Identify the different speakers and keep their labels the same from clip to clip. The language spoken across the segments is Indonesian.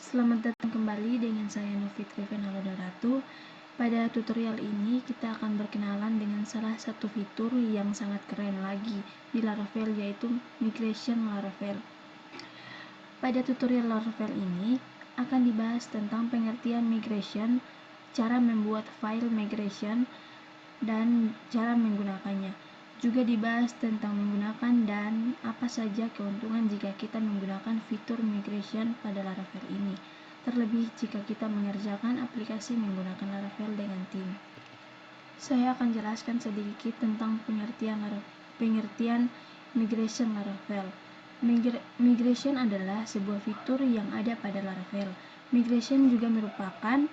Speaker 1: Selamat datang kembali dengan saya Novitri Venalodoratu. Pada tutorial ini kita akan berkenalan dengan salah satu fitur yang sangat keren lagi di Laravel, yaitu Migration Laravel. Pada tutorial Laravel ini akan dibahas tentang pengertian migration, cara membuat file migration, dan cara menggunakannya. Juga dibahas tentang menggunakan dan apa saja keuntungan jika kita menggunakan fitur migration pada Laravel ini, terlebih jika kita mengerjakan aplikasi menggunakan Laravel dengan tim. Saya akan jelaskan sedikit tentang pengertian migration Laravel. Migration adalah sebuah fitur yang ada pada Laravel. Migration juga merupakan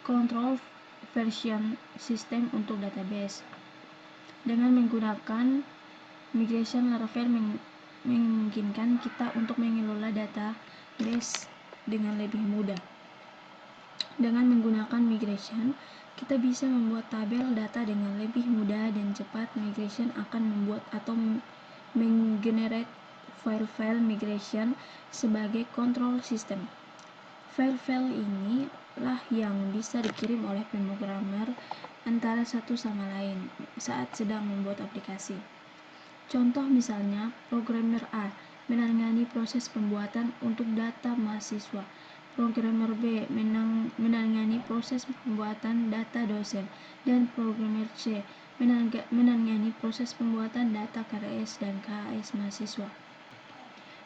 Speaker 1: control version system untuk database. Dengan menggunakan migration, Laravel memungkinkan kita untuk mengelola database dengan lebih mudah. Dengan menggunakan migration, kita bisa membuat tabel data dengan lebih mudah dan cepat. Migration akan membuat atau menggenerate file-file migration sebagai control system. File-file ini lah yang bisa dikirim oleh pemrogramer antara satu sama lain saat sedang membuat aplikasi. Contoh misalnya, programmer A menangani proses pembuatan untuk data mahasiswa, programmer B menangani proses pembuatan data dosen, dan programmer C menangani proses pembuatan data KRS dan KHS mahasiswa.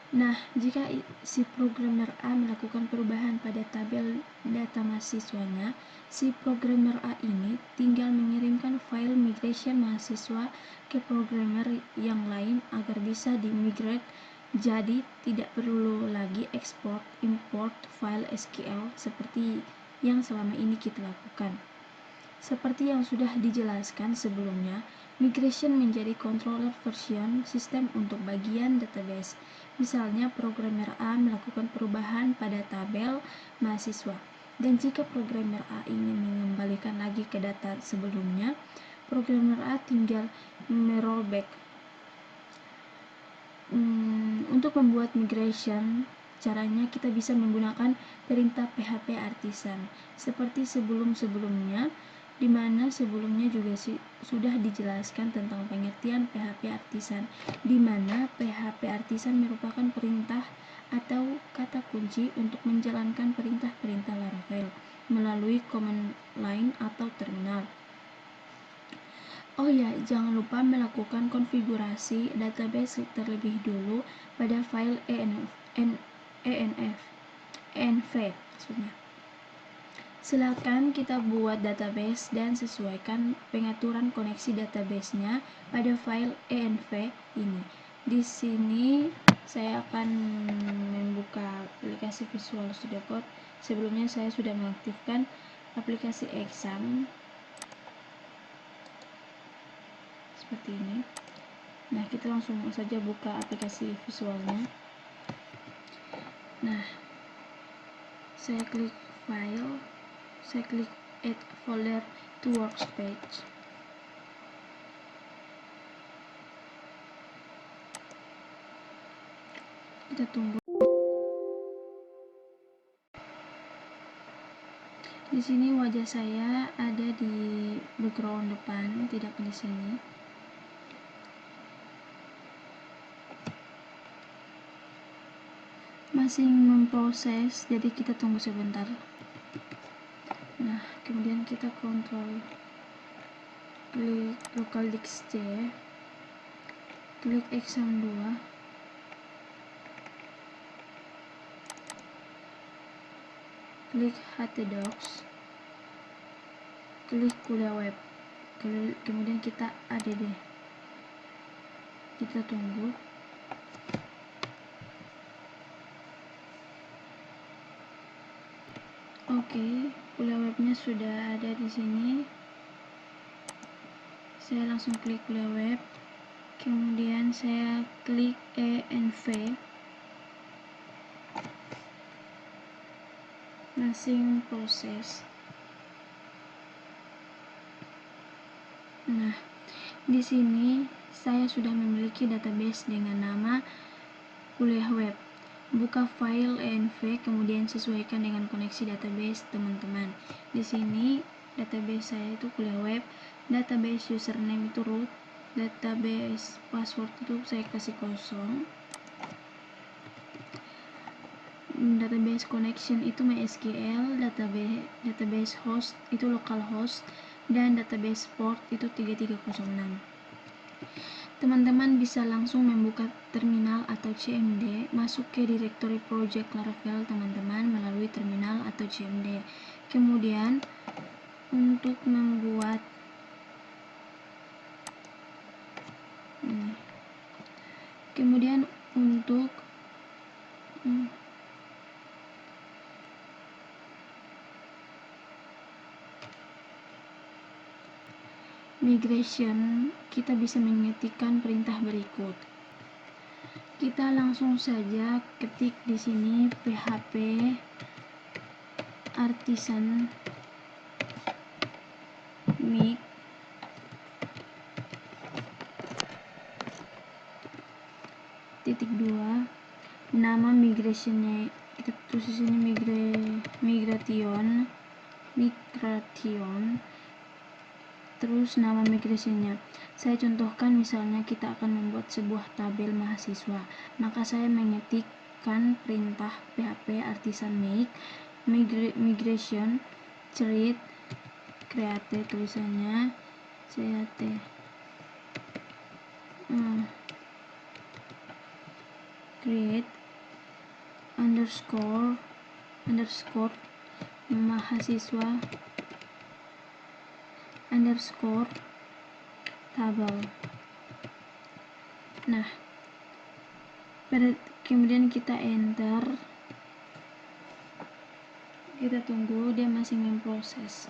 Speaker 1: Nah, jika si programmer A melakukan perubahan pada tabel data mahasiswanya, si programmer A ini tinggal mengirimkan file migration mahasiswa ke programmer yang lain agar bisa dimigrate. Jadi tidak perlu lagi ekspor import file SQL seperti yang selama ini kita lakukan. Seperti yang sudah dijelaskan sebelumnya, migration menjadi controller version system untuk bagian database. Misalnya, programmer A melakukan perubahan pada tabel mahasiswa, dan jika programmer A ingin mengembalikan lagi ke data sebelumnya, programmer A tinggal merollback. Untuk membuat migration, caranya kita bisa menggunakan perintah PHP artisan seperti sebelum-sebelumnya, di mana sebelumnya juga sudah dijelaskan tentang pengertian PHP artisan, di mana PHP artisan merupakan perintah atau kata kunci untuk menjalankan perintah-perintah Laravel melalui command line atau terminal. Oh ya, jangan lupa melakukan konfigurasi database terlebih dulu pada file env maksudnya. Silakan kita buat database dan sesuaikan pengaturan koneksi database-nya pada file env ini. Di sini saya akan membuka aplikasi Visual Studio Code. Sebelumnya saya sudah mengaktifkan aplikasi exam seperti ini. Nah, kita langsung saja buka aplikasi visualnya. Nah, saya klik file, saya klik add folder to workspace. Kita tunggu. Di sini wajah saya ada di background depan, tidak di sini. Masih memproses, jadi kita tunggu sebentar. Nah, kemudian kita klik local disk C, klik exam 2, klik htdocs, klik kuliah web, kemudian kita add. Kita tunggu. Oke, kuliah webnya sudah ada di sini. Saya langsung klik kuliah web, kemudian saya klik env, masih proses. Nah, di sini saya sudah memiliki database dengan nama kuliah web. buka file env, kemudian sesuaikan dengan koneksi database teman-teman. Di sini database saya itu kuliah web, database username itu root, database password itu saya kasih kosong, database connection itu MySQL, database host itu localhost, dan database port itu 3306. Teman-teman bisa langsung membuka terminal atau CMD, masuk ke directory project Laravel teman-teman melalui terminal atau CMD. Kemudian untuk membuat migration, kita bisa mengetikkan perintah berikut. Kita langsung saja ketik di sini php artisan mig .2, nama migrationnya kita tulis di sini migration, terus nama migrationnya. Saya contohkan misalnya kita akan membuat sebuah tabel mahasiswa, maka saya mengetikkan perintah php artisan migration create tulisannya create underscore mahasiswa underscore tabel. Nah, kemudian kita enter, kita tunggu dia masih memproses.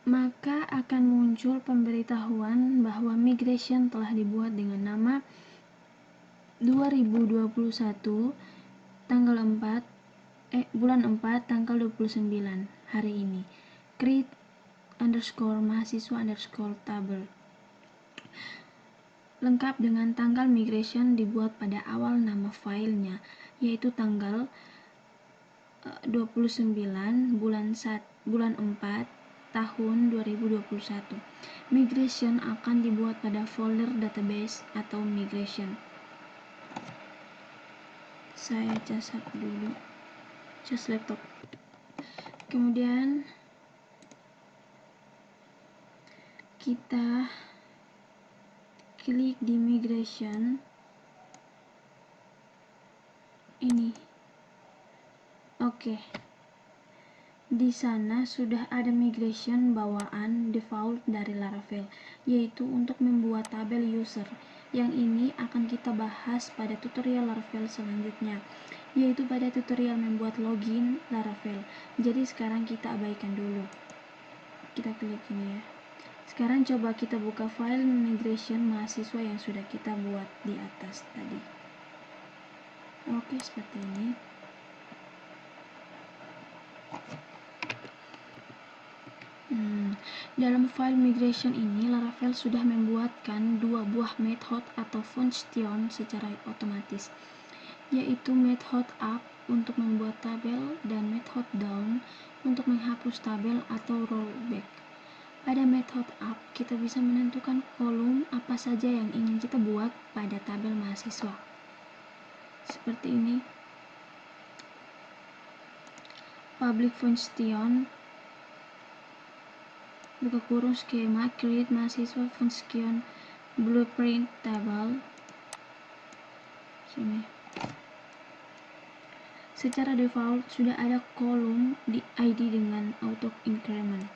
Speaker 1: Maka akan muncul pemberitahuan bahwa migration telah dibuat dengan nama 2021 tanggal 4 bulan 4 tanggal 29 hari ini. Create underscore mahasiswa underscore tabel. Lengkap dengan tanggal migration dibuat pada awal nama filenya, yaitu tanggal 29 bulan 4 tahun 2021. Migration akan dibuat pada folder database atau migration. Saya cas dulu, cas laptop. Kemudian kita klik di migration ini. Oke. Di sana sudah ada migration bawaan default dari Laravel, yaitu untuk membuat tabel user. Yang ini akan kita bahas pada tutorial Laravel selanjutnya, yaitu pada tutorial membuat login Laravel. Jadi sekarang kita abaikan dulu. Kita klik ini ya. Sekarang coba kita buka file migration mahasiswa yang sudah kita buat di atas tadi. Oke, seperti ini. Dalam file migration ini, Laravel sudah membuatkan dua buah method atau function secara otomatis, yaitu method up untuk membuat tabel dan method down untuk menghapus tabel atau rollback. Pada method up, kita bisa menentukan kolom apa saja yang ingin kita buat pada tabel mahasiswa. Seperti ini. Public function, buka kurung skema, create mahasiswa function, blueprint table. Sini. Secara default sudah ada kolom di ID dengan auto increment.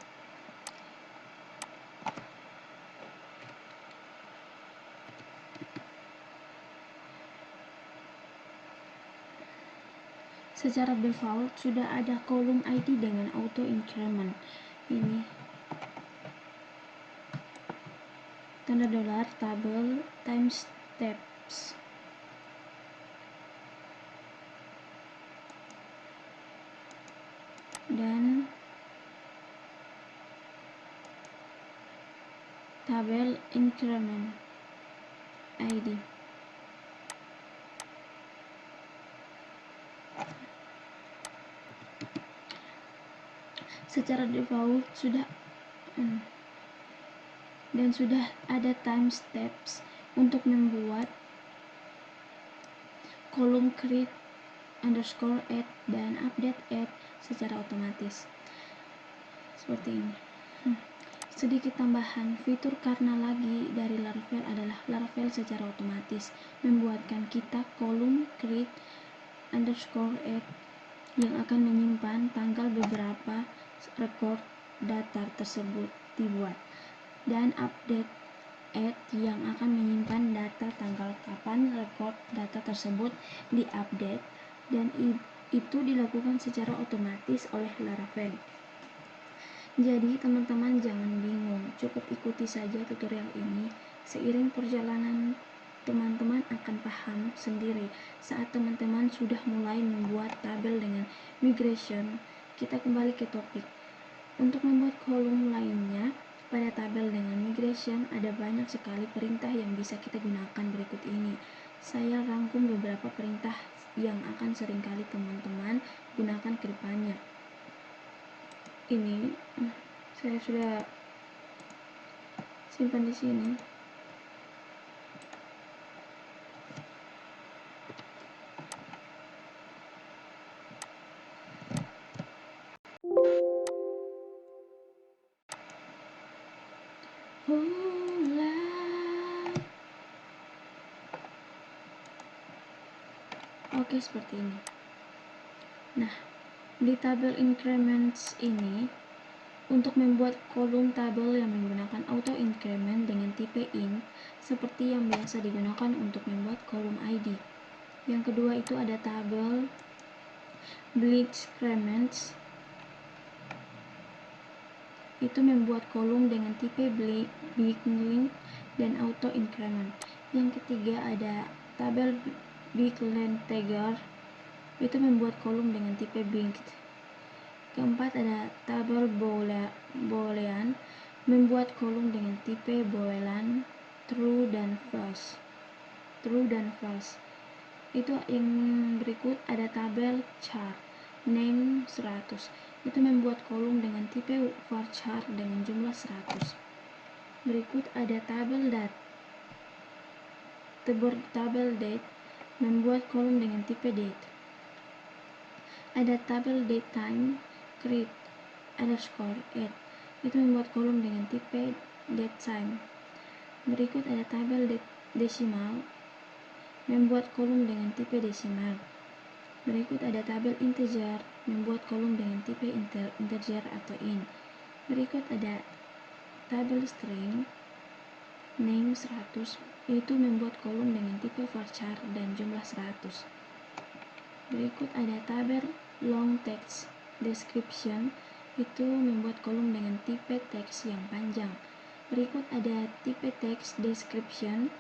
Speaker 1: Secara default sudah ada kolom ID dengan auto increment. Ini tanda dolar, tabel, time steps. Dan tabel increment ID. Secara default sudah dan sudah ada time steps untuk membuat kolom create underscore add dan update add secara otomatis seperti ini. Sedikit tambahan, fitur karena lagi dari Laravel adalah Laravel secara otomatis membuatkan kita kolom create underscore add yang akan menyimpan tanggal beberapa record data tersebut dibuat, dan update add yang akan menyimpan data tanggal kapan record data tersebut diupdate, dan itu dilakukan secara otomatis oleh Laravel. Jadi teman-teman jangan bingung, cukup ikuti saja tutorial ini. Seiring perjalanan teman-teman akan paham sendiri saat teman-teman sudah mulai membuat tabel dengan migration. Kita kembali ke topik. Untuk membuat kolom lainnya pada tabel dengan migration, ada banyak sekali perintah yang bisa kita gunakan berikut ini. Saya rangkum beberapa perintah yang akan seringkali teman-teman gunakan ke depannya. Ini saya sudah simpan di sini. Oke, seperti ini. Nah, di tabel increments ini, untuk membuat kolom tabel yang menggunakan auto increment dengan tipe int seperti yang biasa digunakan untuk membuat kolom ID. Yang kedua itu ada tabel increments, itu membuat kolom dengan tipe big-length dan auto increment. Yang ketiga ada tabel big-length, itu membuat kolom dengan tipe bigged. Keempat ada tabel boolean, membuat kolom dengan tipe boolean true dan false. Itu yang berikut ada tabel char name 100, itu membuat kolom dengan tipe varchar dengan jumlah 100. Berikut ada tabel date, membuat kolom dengan tipe date. Ada tabel datetime create underscore add, itu membuat kolom dengan tipe datetime. Berikut ada tabel desimal, membuat kolom dengan tipe desimal. Berikut ada tabel integer, membuat kolom dengan tipe integer atau int. Berikut ada tabel string name 100, yaitu membuat kolom dengan tipe varchar dan jumlah 100. Berikut ada tabel long text description, itu membuat kolom dengan tipe teks yang panjang. Berikut ada tipe text description,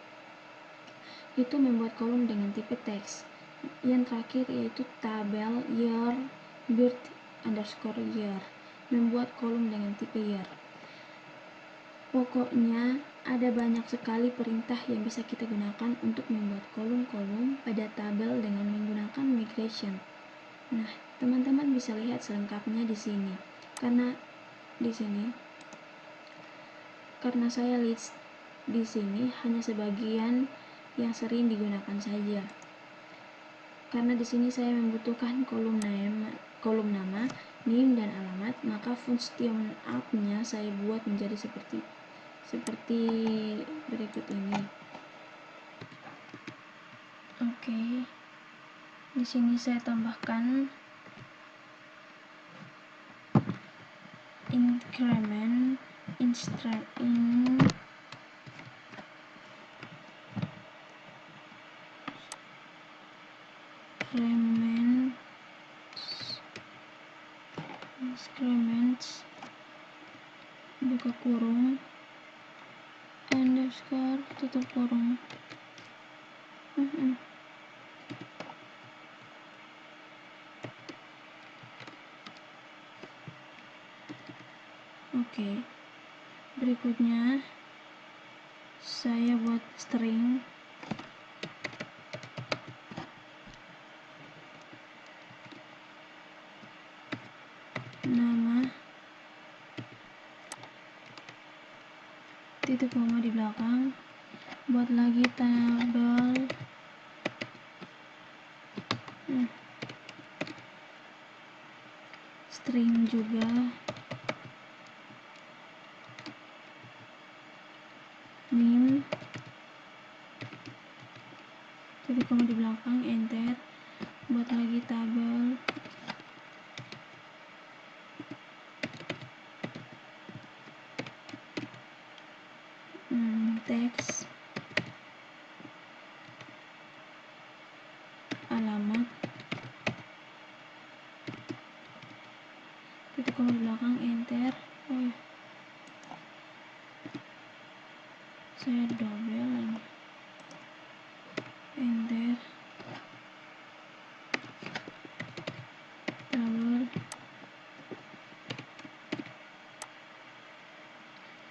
Speaker 1: itu membuat kolom dengan tipe teks. Yang terakhir yaitu tabel year birth underscore year, membuat kolom dengan tipe year. Pokoknya ada banyak sekali perintah yang bisa kita gunakan untuk membuat kolom-kolom pada tabel dengan menggunakan migration. Nah, teman-teman bisa lihat selengkapnya di sini. Karena saya list di sini hanya sebagian yang sering digunakan saja. Karena di sini saya membutuhkan kolom nama, name dan alamat, maka function up-nya saya buat menjadi seperti berikut ini. Oke. Di sini saya tambahkan increment buka kurung and underscore tutup kurung. Oke, berikutnya saya buat string nama titik koma di belakang, buat lagi tabel string juga, nim titik koma di belakang, enter, buat lagi tabel teks alamat titik koma di belakang, enter. Oh ya, saya double lagi, enter, tabel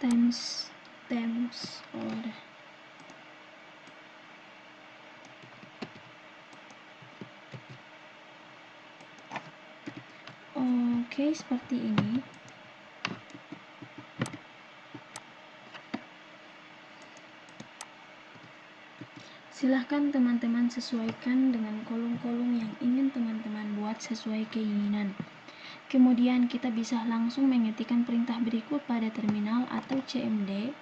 Speaker 1: times order. Oke, seperti ini. Silahkan teman-teman sesuaikan dengan kolom-kolom yang ingin teman-teman buat sesuai keinginan. Kemudian kita bisa langsung mengetikkan perintah berikut pada terminal atau CMD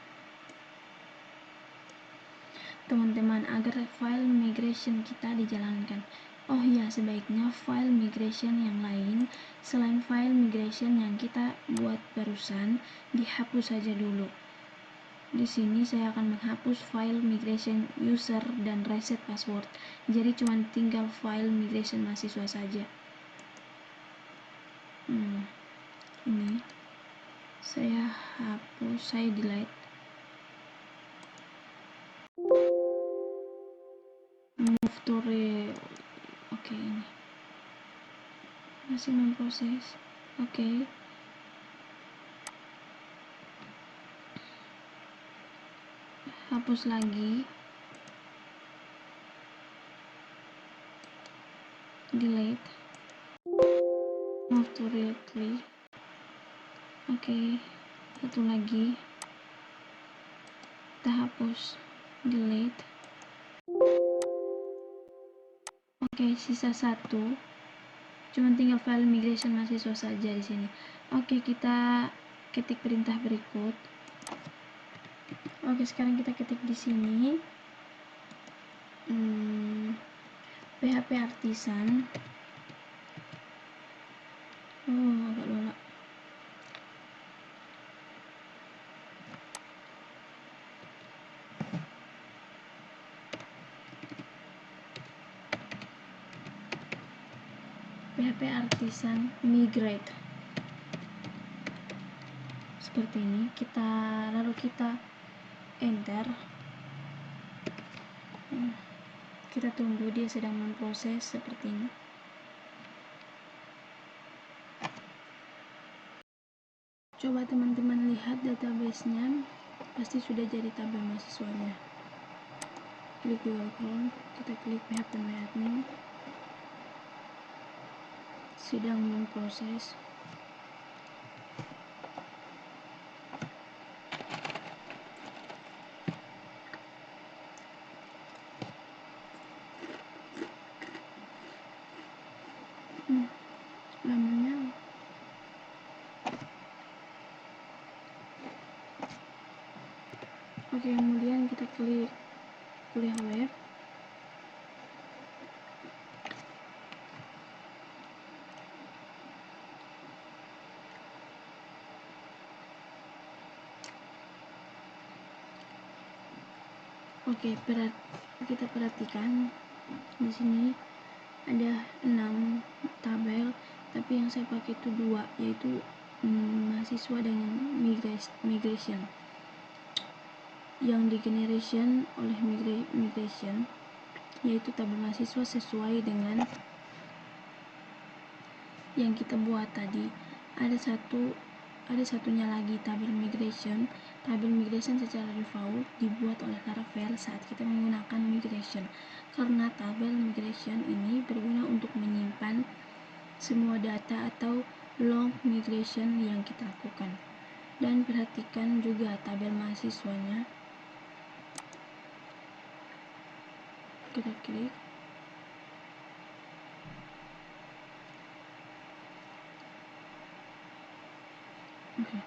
Speaker 1: teman-teman agar file migration kita dijalankan. Oh ya, sebaiknya file migration yang lain selain file migration yang kita buat barusan dihapus saja dulu. Di sini saya akan menghapus file migration user dan reset password. Jadi cuma tinggal file migration mahasiswa saja. Ini saya hapus, saya delete. Move to Oke, ini masih memproses. Oke. Hapus lagi, delete, move to directory. Oke, satu lagi kita hapus, delete. Oke, sisa satu, cuma tinggal file migration mahasiswa saja di sini. Oke, kita ketik perintah berikut. Oke, sekarang kita ketik di sini PHP Artisan. Agak lama. PHP Artisan migrate. Seperti ini. Lalu kita enter. Kita tunggu, dia sedang memproses seperti ini. Coba teman-teman lihat database-nya, pasti sudah jadi tabel mahasiswanya. Klik Google Chrome, kita klik php.admin, sedang memproses. Lamanya oke, kemudian kita klik kuliah web. Oke, kita perhatikan di sini ada 6 tabel, tapi yang saya pakai itu 2, yaitu mahasiswa dengan migration. yang di-generation oleh migration, yaitu tabel mahasiswa sesuai dengan yang kita buat tadi. Ada satunya lagi tabel migration. Tabel migration secara default dibuat oleh Laravel saat kita menggunakan migration, karena tabel migration ini berguna untuk menyimpan semua data atau log migration yang kita lakukan. Dan perhatikan juga tabel mahasiswanya. Kita klik. Oke.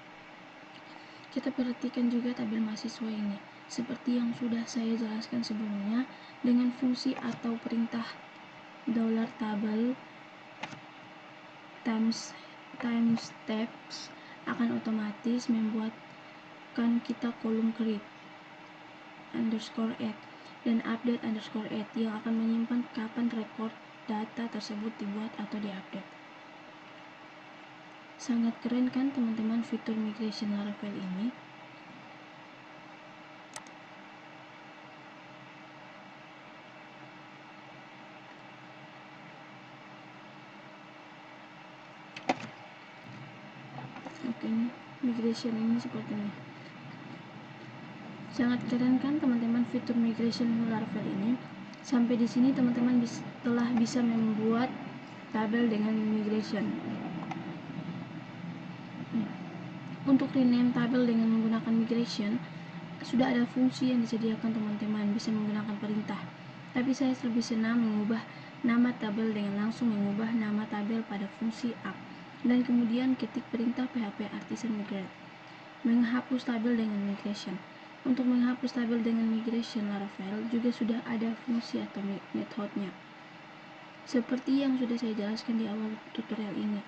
Speaker 1: Kita perhatikan juga tabel mahasiswa ini. Seperti yang sudah saya jelaskan sebelumnya, dengan fungsi atau perintah $table times steps akan otomatis membuatkan kita kolom create _add dan update _add yang akan menyimpan kapan record data tersebut dibuat atau diupdate. Sangat keren kan teman-teman fitur migration Laravel ini? Oke, migration ini seperti ini. Sangat keren kan teman-teman fitur migration Laravel ini? Sampai di sini teman-teman telah bisa membuat tabel dengan migration. Untuk rename tabel dengan menggunakan migration, sudah ada fungsi yang disediakan teman-teman, bisa menggunakan perintah. Tapi saya lebih senang mengubah nama tabel dengan langsung mengubah nama tabel pada fungsi up, dan kemudian ketik perintah php artisan migrate. Menghapus tabel dengan migration. Untuk menghapus tabel dengan migration Laravel juga sudah ada fungsi atau metodenya. Seperti yang sudah saya jelaskan di awal tutorial ini,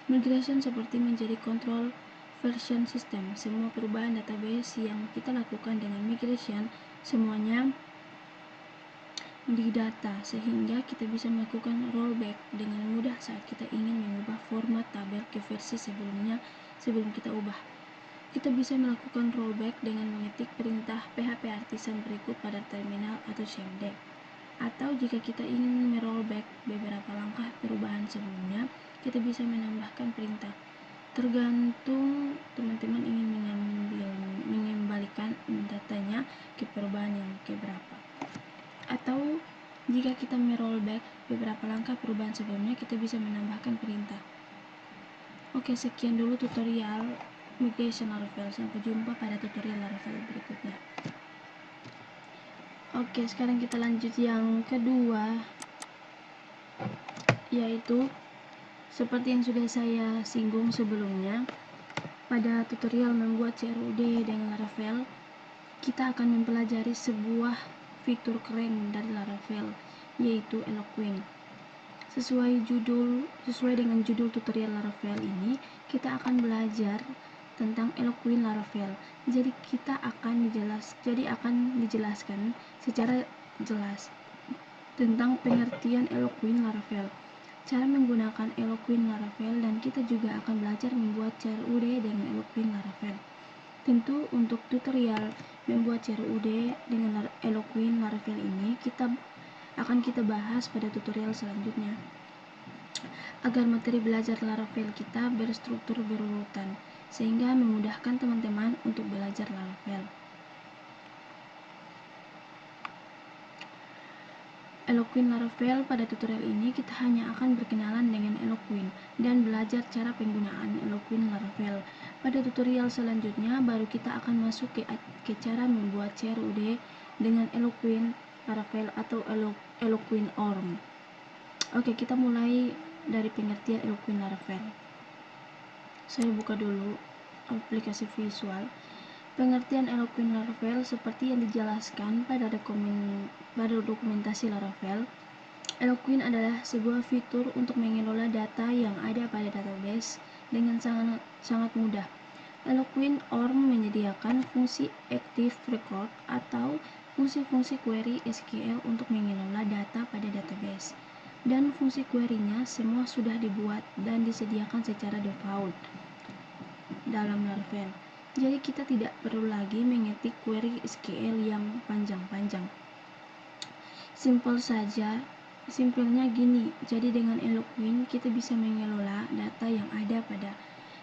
Speaker 1: migration seperti menjadi control version system. Semua perubahan database yang kita lakukan dengan migration semuanya didata, sehingga kita bisa melakukan rollback dengan mudah saat kita ingin mengubah format tabel ke versi sebelumnya sebelum kita ubah. Kita bisa melakukan rollback dengan mengetik perintah php artisan berikut pada terminal atau cmd. Atau jika kita ingin merollback beberapa langkah perubahan sebelumnya, kita bisa menambahkan perintah. Tergantung teman-teman ingin mengembalikan datanya ke perubahan yang keberapa. Atau jika kita merollback beberapa langkah perubahan sebelumnya, kita bisa menambahkan perintah. Oke, sekian dulu tutorial migration Laravel. Sampai jumpa pada tutorial Laravel berikutnya. Oke, sekarang kita lanjut yang kedua, yaitu seperti yang sudah saya singgung sebelumnya, pada tutorial membuat CRUD dengan Laravel, kita akan mempelajari sebuah fitur keren dari Laravel, yaitu Eloquent. Sesuai dengan judul tutorial Laravel ini, kita akan belajar tentang Eloquent Laravel. Jadi akan dijelaskan secara jelas tentang pengertian Eloquent Laravel, cara menggunakan Eloquent Laravel, dan kita juga akan belajar membuat CRUD dengan Eloquent Laravel. Tentu untuk tutorial membuat CRUD dengan Eloquent Laravel ini akan kita bahas pada tutorial selanjutnya, agar materi belajar Laravel kita berstruktur berurutan, sehingga memudahkan teman-teman untuk belajar Laravel. Eloquent Laravel, pada tutorial ini kita hanya akan berkenalan dengan Eloquent dan belajar cara penggunaan Eloquent Laravel. Pada tutorial selanjutnya baru kita akan masuk ke cara membuat CRUD dengan Eloquent Laravel atau Eloquent ORM. Oke, kita mulai dari pengertian Eloquent Laravel. Saya buka dulu aplikasi visual. Pengertian Eloquent Laravel seperti yang dijelaskan pada dokumentasi Laravel. Eloquent adalah sebuah fitur untuk mengelola data yang ada pada database dengan sangat mudah. Eloquent ORM menyediakan fungsi Active Record atau fungsi-fungsi query SQL untuk mengelola data pada database. Dan fungsi query-nya semua sudah dibuat dan disediakan secara default dalam Laravel. Jadi kita tidak perlu lagi mengetik query SQL yang panjang-panjang. Simpelnya gini. Jadi dengan Eloquent kita bisa mengelola data yang ada pada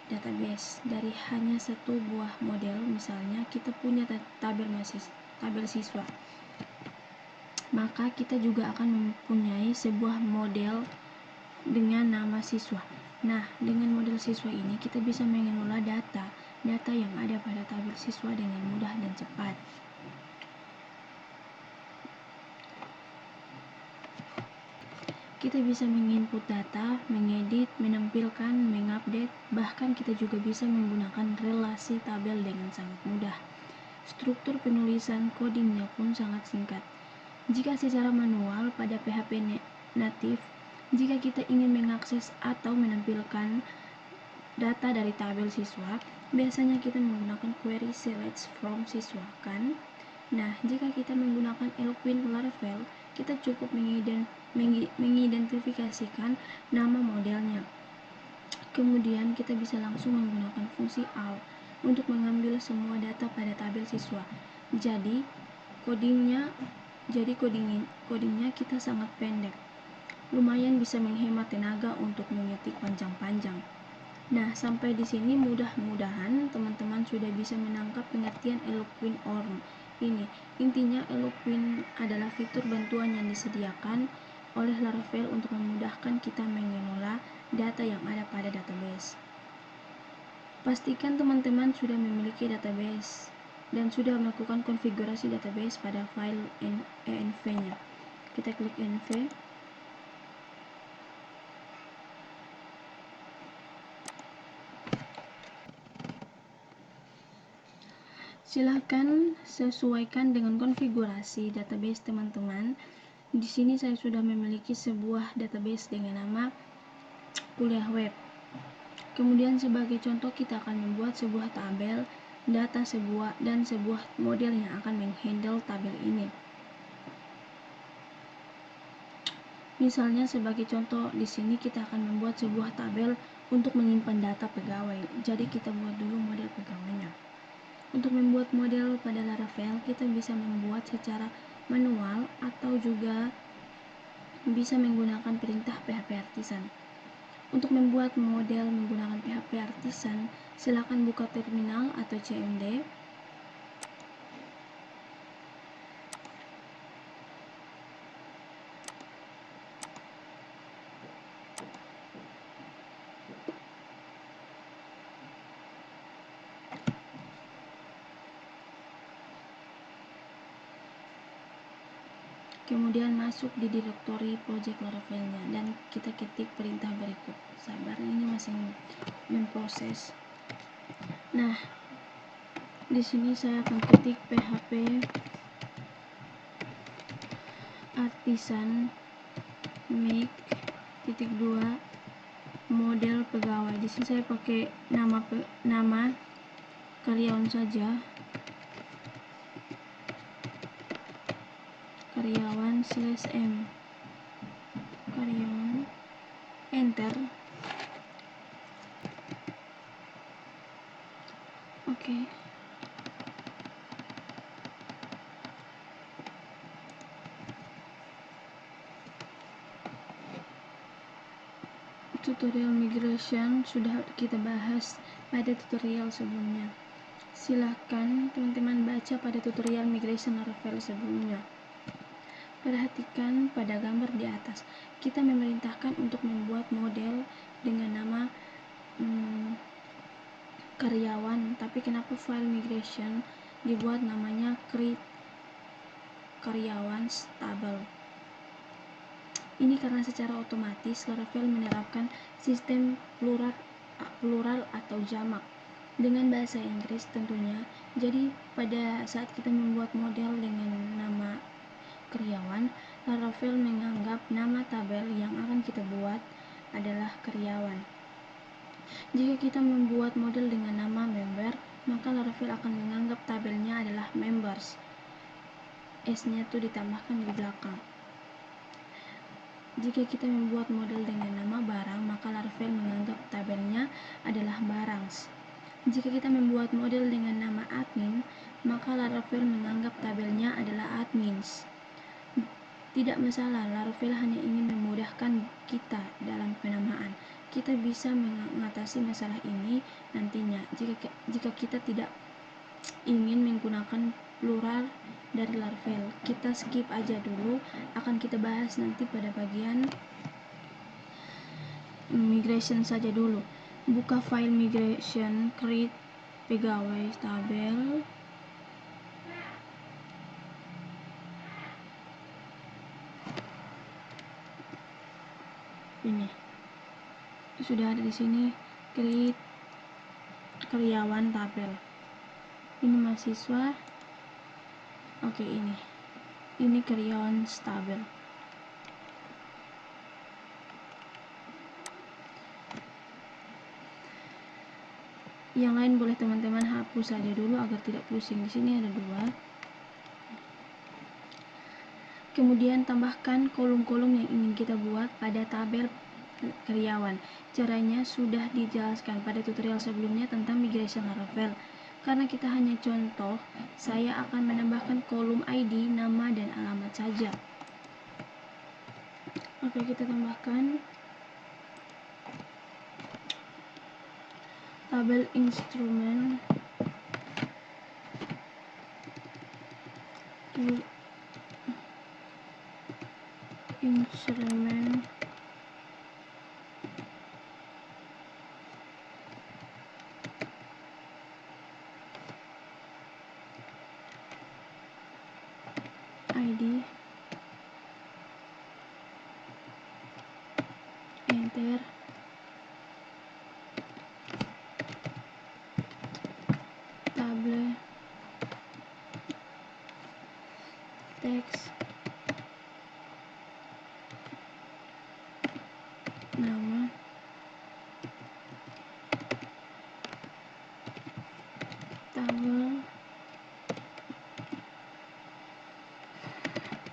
Speaker 1: database dari hanya satu buah model. Misalnya kita punya tabel siswa, maka kita juga akan mempunyai sebuah model dengan nama siswa. Nah, dengan model siswa ini kita bisa mengelola data yang ada pada tabel siswa dengan mudah dan cepat. Kita bisa menginput data, mengedit, menampilkan, mengupdate, bahkan kita juga bisa menggunakan relasi tabel dengan sangat mudah. Struktur penulisan codingnya pun sangat singkat. Jika secara manual pada PHP native, jika kita ingin mengakses atau menampilkan data dari tabel siswa, biasanya kita menggunakan query select from siswa, kan? Nah, jika kita menggunakan Eloquent Laravel, kita cukup mengidentifikasikan nama modelnya. Kemudian kita bisa langsung menggunakan fungsi all untuk mengambil semua data pada tabel siswa. Jadi codingnya kita sangat pendek. Lumayan bisa menghemat tenaga untuk mengetik panjang-panjang. Nah, sampai di sini mudah-mudahan teman-teman sudah bisa menangkap pengertian Eloquent ORM ini. Intinya Eloquent adalah fitur bantuan yang disediakan oleh Laravel untuk memudahkan kita mengelola data yang ada pada database. Pastikan teman-teman sudah memiliki database dan sudah melakukan konfigurasi database pada file env-nya. Kita klik env. Silahkan sesuaikan dengan konfigurasi database teman-teman. Di sini saya sudah memiliki sebuah database dengan nama kuliah web. Kemudian sebagai contoh kita akan membuat sebuah tabel data sebuah model yang akan menghandle tabel ini. Misalnya sebagai contoh di sini kita akan membuat sebuah tabel untuk menyimpan data pegawai. Jadi kita buat dulu model pegawainya. Untuk membuat model pada Laravel, kita bisa membuat secara manual atau juga bisa menggunakan perintah PHP Artisan. Untuk membuat model menggunakan PHP Artisan, silakan buka terminal atau CMD. Kemudian masuk di direktori project Laravelnya dan kita ketik perintah berikut. Sabar, ini masih memproses. Nah, di sini saya akan ketik PHP Artisan make .2 model pegawai. Di sini saya pakai nama karyawan saja. Karyawan/m karyawan, enter. Oke. Tutorial migration sudah kita bahas pada tutorial sebelumnya. Silahkan teman-teman baca pada tutorial migration Laravel sebelumnya. Perhatikan pada gambar di atas. Kita memerintahkan untuk membuat model dengan nama karyawan, tapi kenapa file migration dibuat namanya create karyawan table? Ini karena secara otomatis Laravel menerapkan sistem plural atau jamak dengan bahasa Inggris tentunya. Jadi pada saat kita membuat model dengan nama karyawan, Laravel menganggap nama tabel yang akan kita buat adalah karyawan. Jika kita membuat model dengan nama member, maka Laravel akan menganggap tabelnya adalah members. S-nya itu ditambahkan di belakang. Jika kita membuat model dengan nama barang, maka Laravel menganggap tabelnya adalah barang. Jika kita membuat model dengan nama admin, maka Laravel menganggap tabelnya adalah admins. Tidak masalah, Laravel hanya ingin memudahkan kita dalam penamaan. Kita bisa mengatasi masalah ini nantinya jika kita tidak ingin menggunakan plural dari Laravel. Kita skip aja dulu, akan kita bahas nanti pada bagian migration saja dulu. Buka file migration, create pegawai tabel. Ini sudah ada di sini, create karyawan tabel. Ini mahasiswa. Oke, ini karyawan tabel. Yang lain boleh teman-teman hapus saja dulu agar tidak pusing. Di sini ada 2. Kemudian tambahkan kolom-kolom yang ingin kita buat pada tabel karyawan. Caranya sudah dijelaskan pada tutorial sebelumnya tentang migration Laravel. Karena kita hanya contoh, saya akan menambahkan kolom ID, nama, dan alamat saja. Oke, kita tambahkan tabel instrumen ID, enter, tabel, teks, nama, tanggal,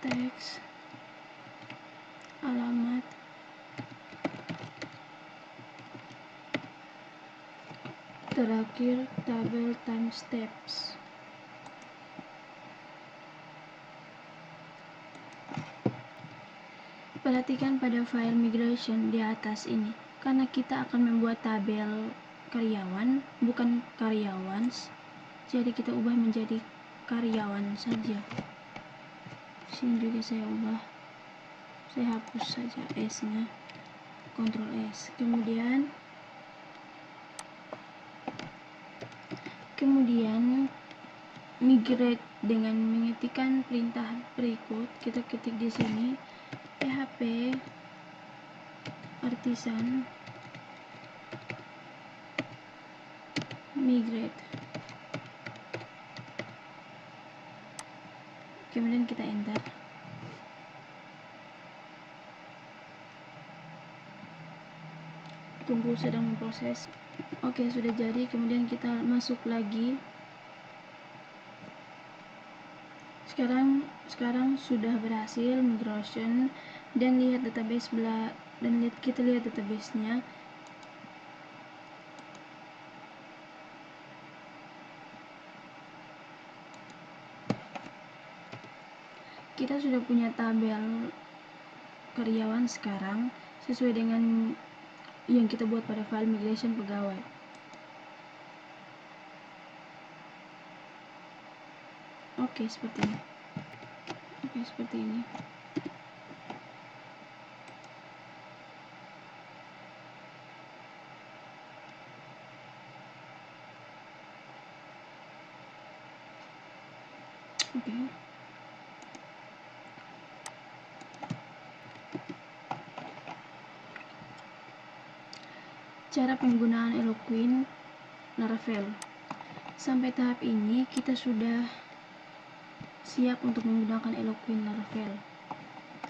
Speaker 1: teks, alamat, terakhir tabel timestamps. Perhatikan pada file migration di atas ini, karena kita akan membuat tabel karyawan, bukan karyawans, jadi kita ubah menjadi karyawan saja. Sini juga saya ubah, saya hapus saja S-nya, Ctrl S. Kemudian migrate dengan mengetikkan perintah berikut. Kita ketik di sini php artisan migrate. Kemudian kita enter. Tunggu, sedang memproses. Oke, sudah jadi. Kemudian kita masuk lagi. Sekarang sudah berhasil migration, dan lihat database kita lihat database-nya. Kita sudah punya tabel karyawan sekarang sesuai dengan yang kita buat pada file migration pegawai. Oke, seperti ini. Oke. Cara penggunaan Eloquent Laravel. Sampai tahap ini kita sudah siap untuk menggunakan Eloquent Laravel.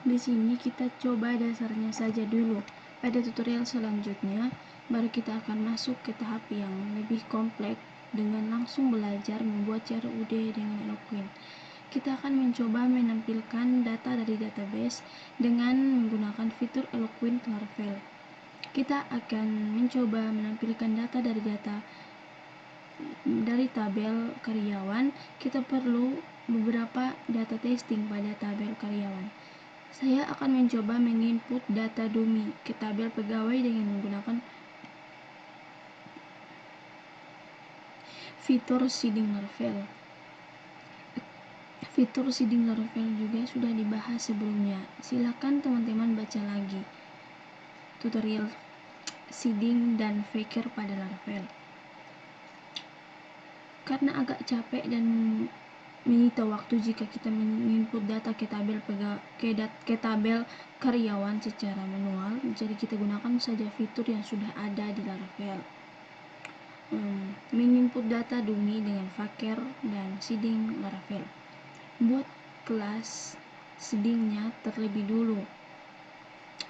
Speaker 1: Di sini kita coba dasarnya saja dulu. Pada tutorial selanjutnya baru kita akan masuk ke tahap yang lebih kompleks dengan langsung belajar membuat CRUD dengan Eloquent. Kita akan mencoba menampilkan data dari database dengan menggunakan fitur Eloquent Laravel. Kita akan mencoba menampilkan data dari data dari tabel karyawan, kita perlu beberapa data testing pada tabel karyawan. Saya akan mencoba menginput data dummy ke tabel pegawai dengan menggunakan fitur seeding Laravel. Fitur seeding Laravel juga sudah dibahas sebelumnya. Silakan teman-teman baca lagi tutorial seeding dan Faker pada Laravel. Karena agak capek dan menyita waktu jika kita menginput data ke tabel karyawan secara manual, jadi kita gunakan saja fitur yang sudah ada di Laravel. Menginput data dummy dengan Faker dan seeding Laravel. Buat kelas seedingnya terlebih dulu.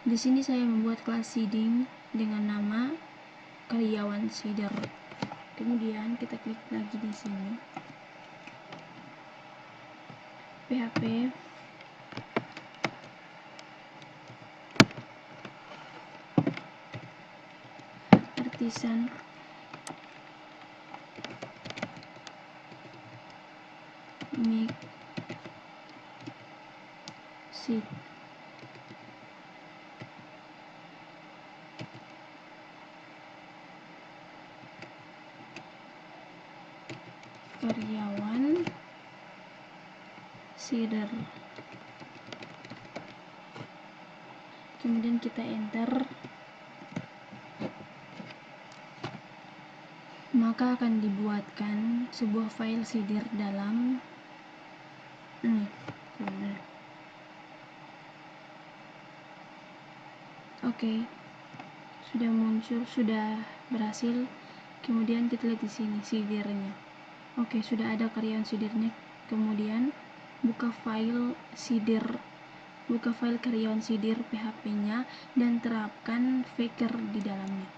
Speaker 1: Di sini saya membuat kelas seeding dengan nama karyawan seeder. Kemudian kita klik lagi di sini. PHP artisan make seed karyawan seeder. Kemudian kita enter, maka akan dibuatkan sebuah file seeder dalam ini. Oke, sudah muncul, sudah berhasil. Kemudian kita lihat di sini seedernya. Oke, sudah ada karyawan seedernya. Kemudian buka file karyawan seeder PHP-nya dan terapkan Faker di dalamnya.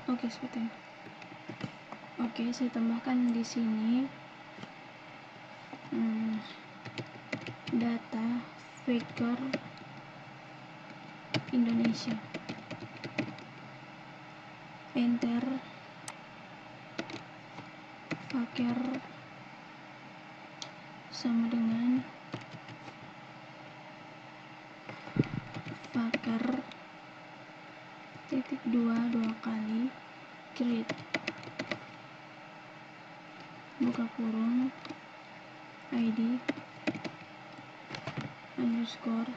Speaker 1: Oke, seperti ini. Oke, saya tambahkan di sini data Faker Indonesia. Enter. Faker sama dengan Faker titik dua kali create buka kurung ID underscore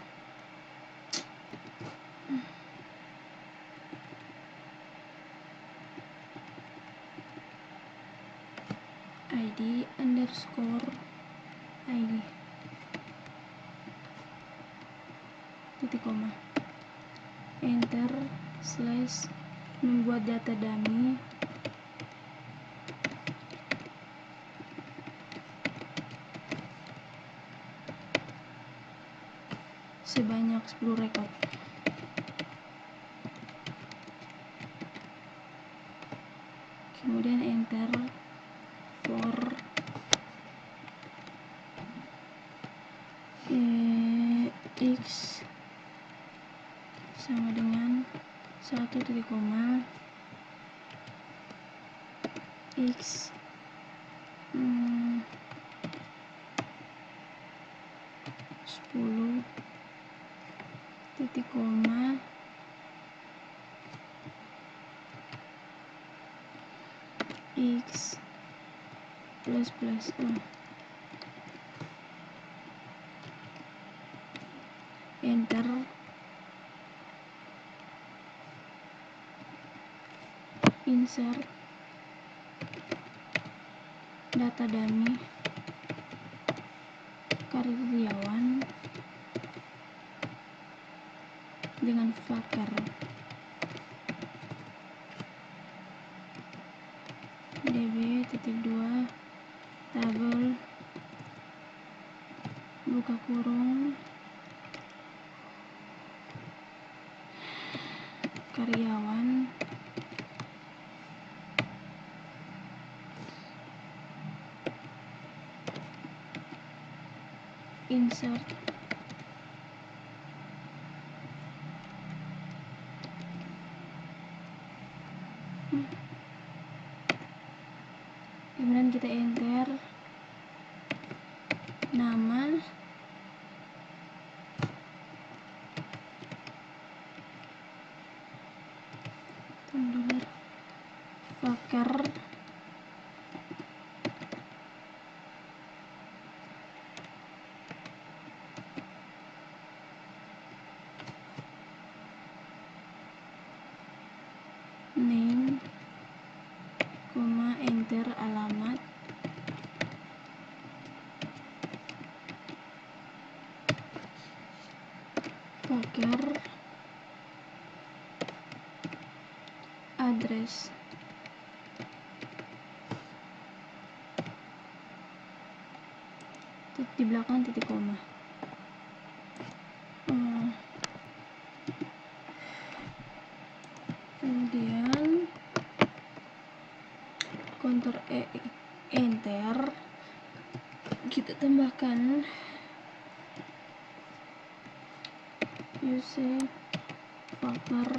Speaker 1: ID underscore ID titik koma, enter, slash, membuat data dummy sebanyak 10 rekod. Kemudian enter for x sama dengan 1 titik koma x 10 titik koma x plus enter, insert data dummy karyawan dengan Faker db.2 tabel buka kurung karyawan insert Kemudian kita enter nama, Faker, name, enter alamat, Faker, address, di belakang titik koma. Kemudian Ctrl enter, kita tambahkan use Faker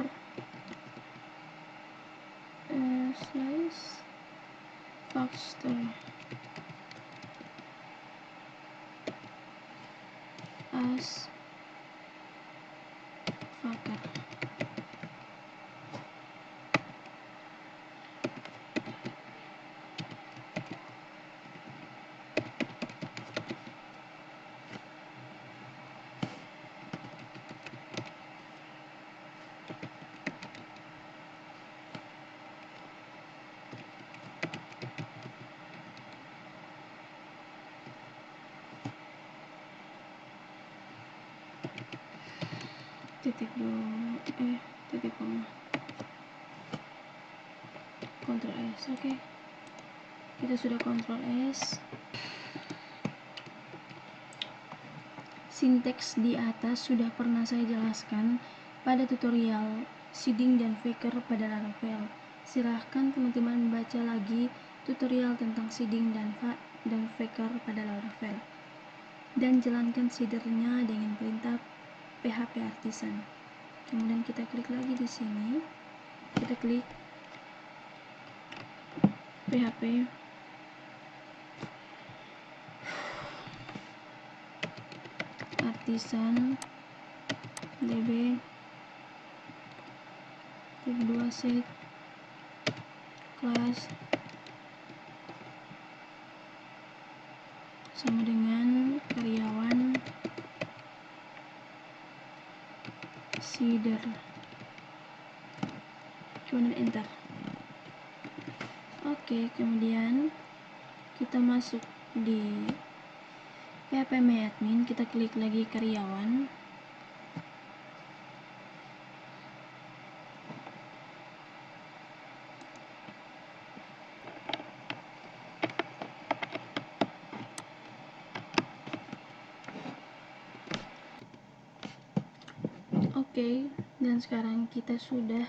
Speaker 1: slash Faster as Faker. Titik koma, Ctrl S. Oke, kita sudah Ctrl S. Sinteks di atas sudah pernah saya jelaskan pada tutorial seeding dan faker pada Laravel. Silahkan teman-teman baca lagi tutorial tentang seeding dan faker pada Laravel, dan jalankan seedernya dengan perintah PHP Artisan. Kemudian kita klik lagi di sini, kita klik PHP Artisan db tab 2 set class sama dengan karyawan seeder, kemudian enter. Oke, kemudian kita masuk di PHP My Admin, kita klik lagi karyawan, Oke, dan sekarang kita sudah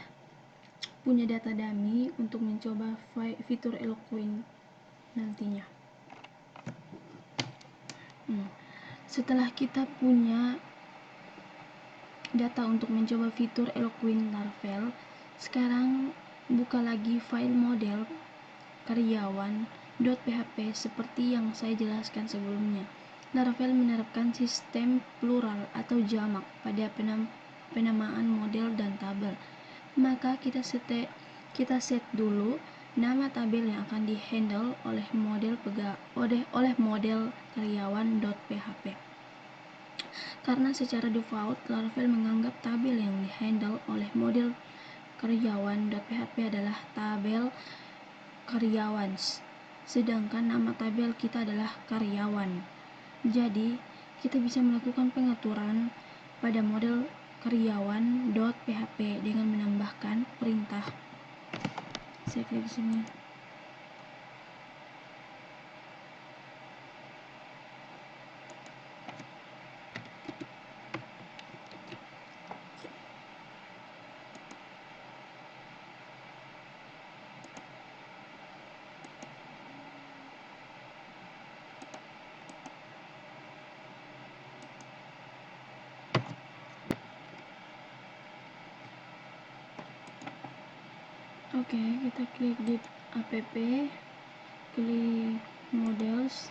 Speaker 1: punya data dummy untuk mencoba fitur Eloquent nantinya. Setelah kita punya data untuk mencoba fitur Eloquent Laravel, sekarang buka lagi file model karyawan.php seperti yang saya jelaskan sebelumnya. Laravel menerapkan sistem plural atau jamak pada penamaan model dan tabel. Maka kita set dulu nama tabel yang akan dihandle oleh model karyawan.php. Karena secara default Laravel menganggap tabel yang dihandle oleh model karyawan.php adalah tabel karyawan, sedangkan nama tabel kita adalah karyawan. Jadi kita bisa melakukan pengaturan pada model karyawan.php dengan menambahkan perintah. Saya klik sini. Oke, kita klik di app, klik models,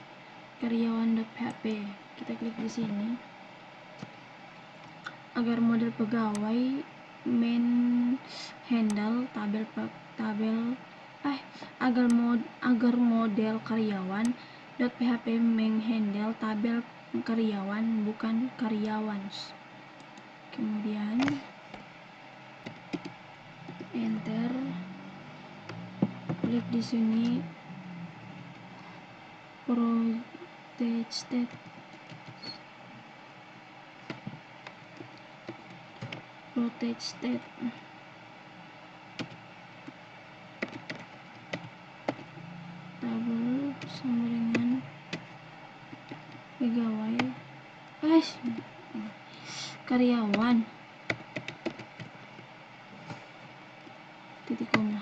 Speaker 1: karyawan.php. Kita klik di sini. Agar model pegawai main handle agar model karyawan .php menghandle tabel karyawan bukan karyawan. Kemudian enter, klik di sini protected, tabel sama dengan pegawai karyawan titik koma.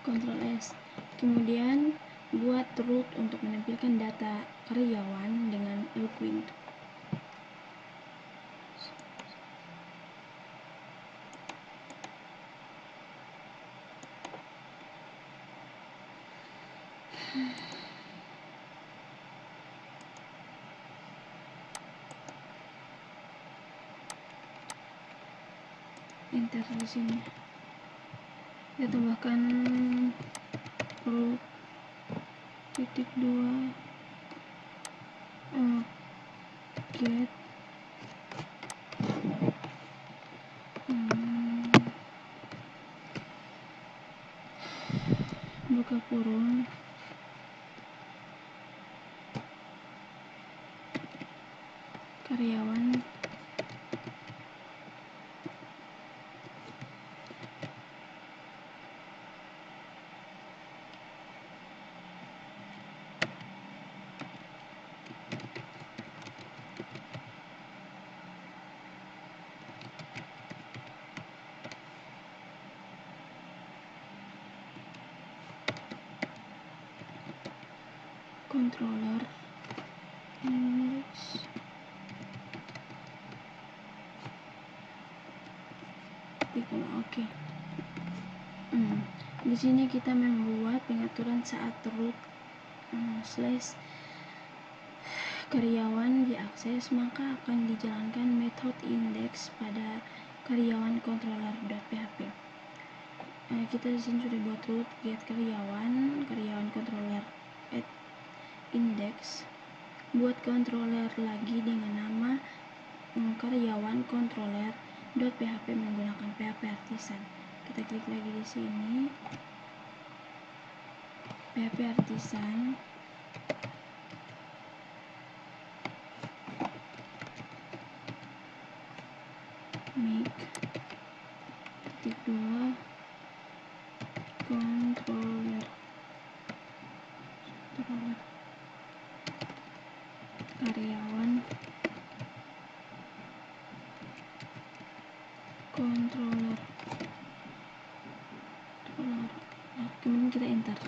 Speaker 1: Ctrl S. Kemudian buat root untuk menampilkan data karyawan dengan Elquint. Enter di sini. Kita tambahkan root titik 2 get buka kurung karyawan controller index oke. Di sini kita membuat pengaturan saat root slash karyawan diakses, maka akan dijalankan metode index pada karyawan controller.php. Kita di sini sudah buat root get karyawan controller add index, buat controller lagi dengan nama karyawan controller.php menggunakan PHP Artisan. Kita klik lagi di sini, PHP Artisan, make titik 2 controller karyawan controller. Kemudian kita enter.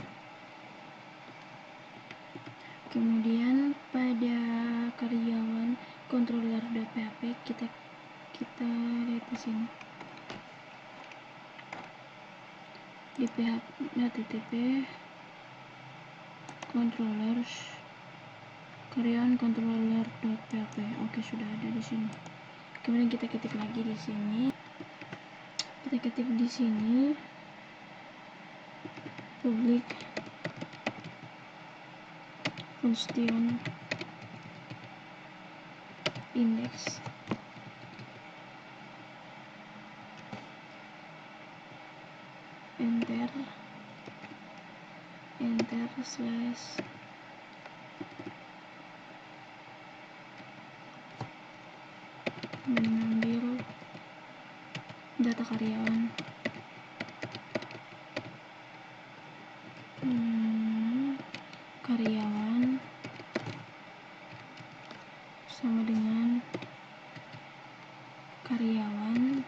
Speaker 1: Kemudian pada karyawan controller.php kita lihat di sini di http controllers karyawan controller.php. Oke, sudah ada di sini. Kemudian kita ketik lagi di sini. Public function index enter slash mengambil data karyawan sama dengan karyawan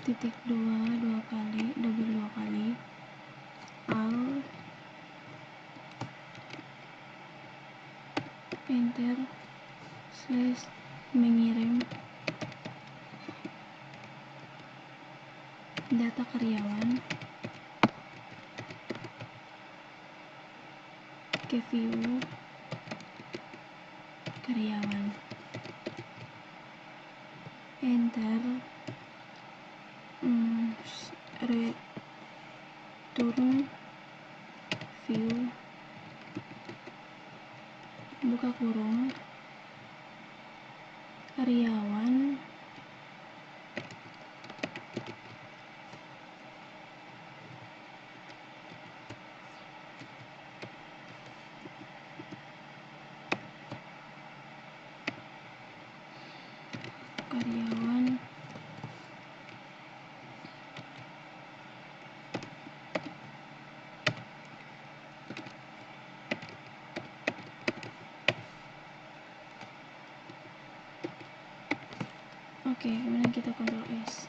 Speaker 1: titik dua kali al enter Proses mengirim data karyawan ke view karyawan. Enter. Return view buka kurung karyawan Oke, kemudian kita Ctrl S.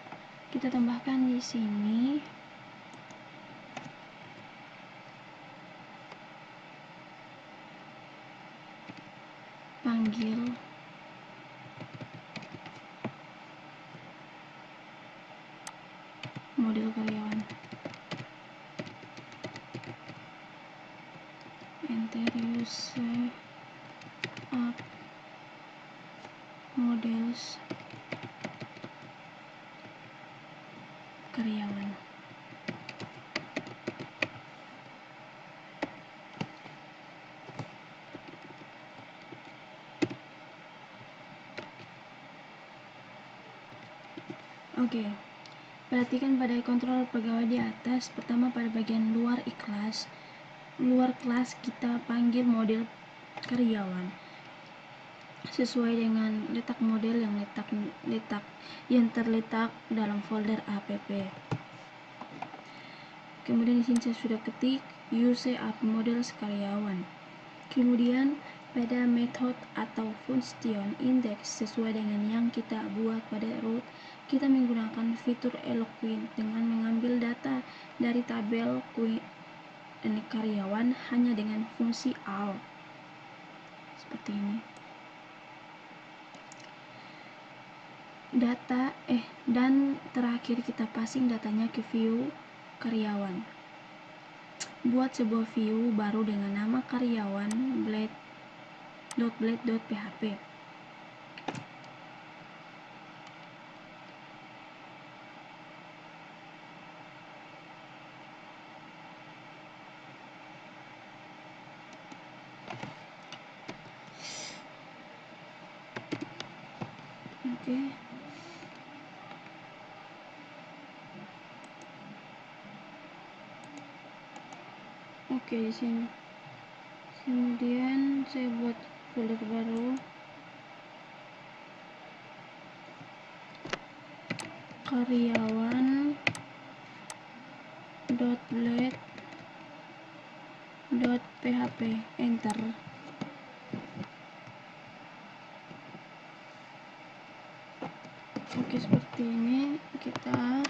Speaker 1: Kita tambahkan di sini panggil model karyawan. Enter use up models karyawan. Oke, perhatikan pada kontrol pegawai di atas. Pertama, pada bagian luar kelas kita panggil model karyawan sesuai dengan letak model yang terletak dalam folder app. Kemudian di sini saya sudah ketik use up models karyawan. Kemudian pada method atau function index sesuai dengan yang kita buat pada root, kita menggunakan fitur Eloquent dengan mengambil data dari tabel karyawan hanya dengan fungsi all. Seperti ini. Dan terakhir kita passing datanya ke view karyawan. Buat sebuah view baru dengan nama karyawan blade.php. Oke, di sini. Kemudian saya buat folder baru. karyawan.blade.php. Enter. Oke, seperti ini kita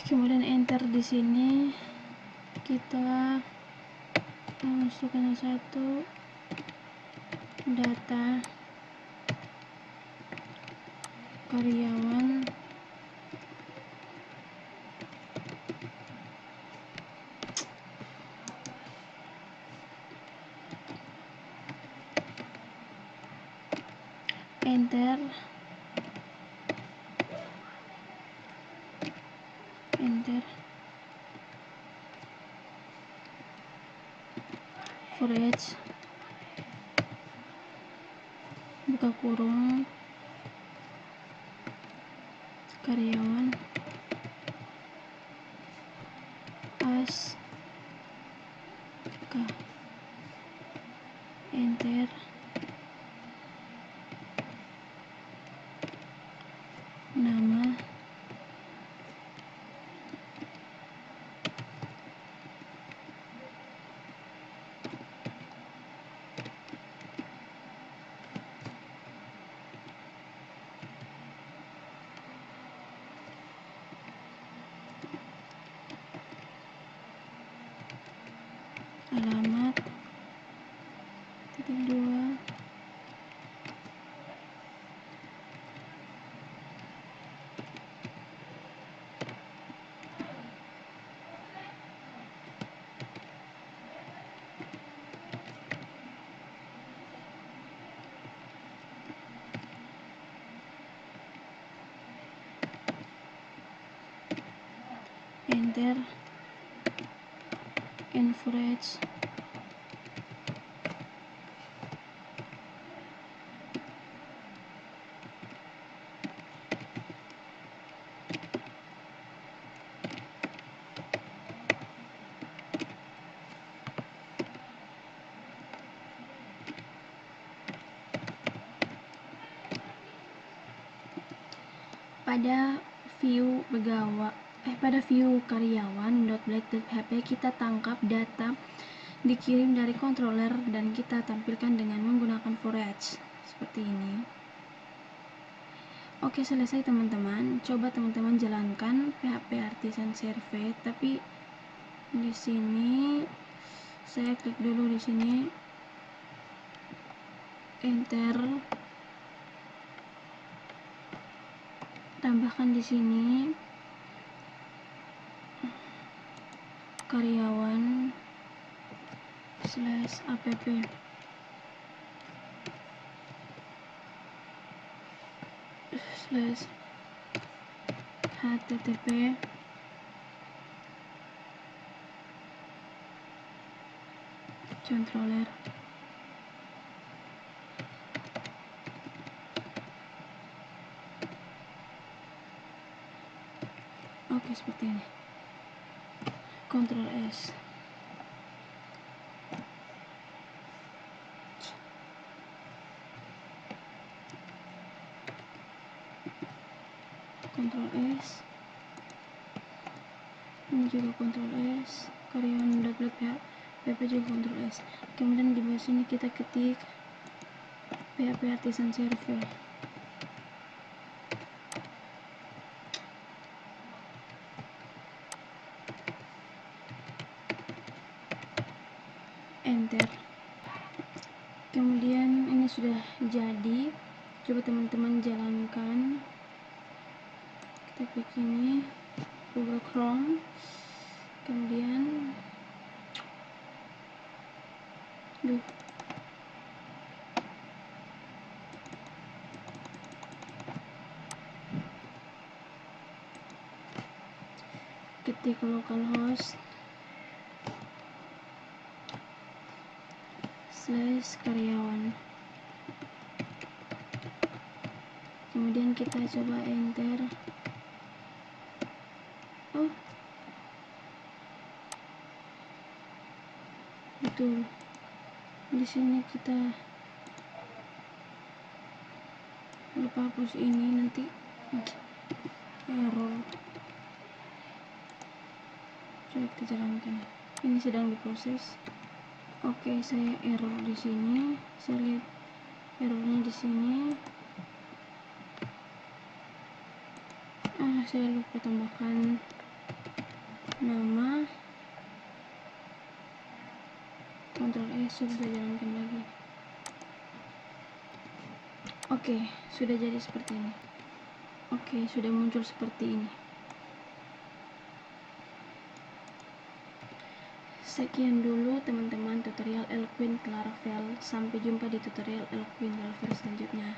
Speaker 1: kemudian enter. Di sini kita masukkan satu data karyawan enter for each buka kurung karyawan as enter nama alamat, titik 2, enter, average, pada view karyawan.black.php kita tangkap data dikirim dari controller dan kita tampilkan dengan menggunakan for each seperti ini. Oke, selesai teman-teman. Coba teman-teman jalankan PHP Artisan Survey, tapi di sini saya klik dulu di sini, enter, tambahkan di sini karyawan /app /http controller. Oke, seperti ini. Ctrl S. Ctrl S. Ini juga Ctrl S. karyawan.php juga Ctrl S. Kemudian di bawah sini kita ketik PHP Artisan Survey. Enter. Kemudian ini sudah jadi. Coba teman-teman jalankan. Kita klik ini Google Chrome, kemudian ketik localhost /karyawan, kemudian kita coba enter. Betul, di sini kita lupa hapus ini, nanti error. Coba kita jalankan, ini sedang diproses. Oke, saya error di sini. Saya lihat errornya di sini. Saya lupa tambahkan nama. Ctrl S, coba saya jalankan lagi. Oke, sudah jadi seperti ini. Oke, sudah muncul seperti ini. Sekian dulu teman-teman tutorial Eloquent Laravel. Sampai jumpa di tutorial Eloquent Laravel selanjutnya.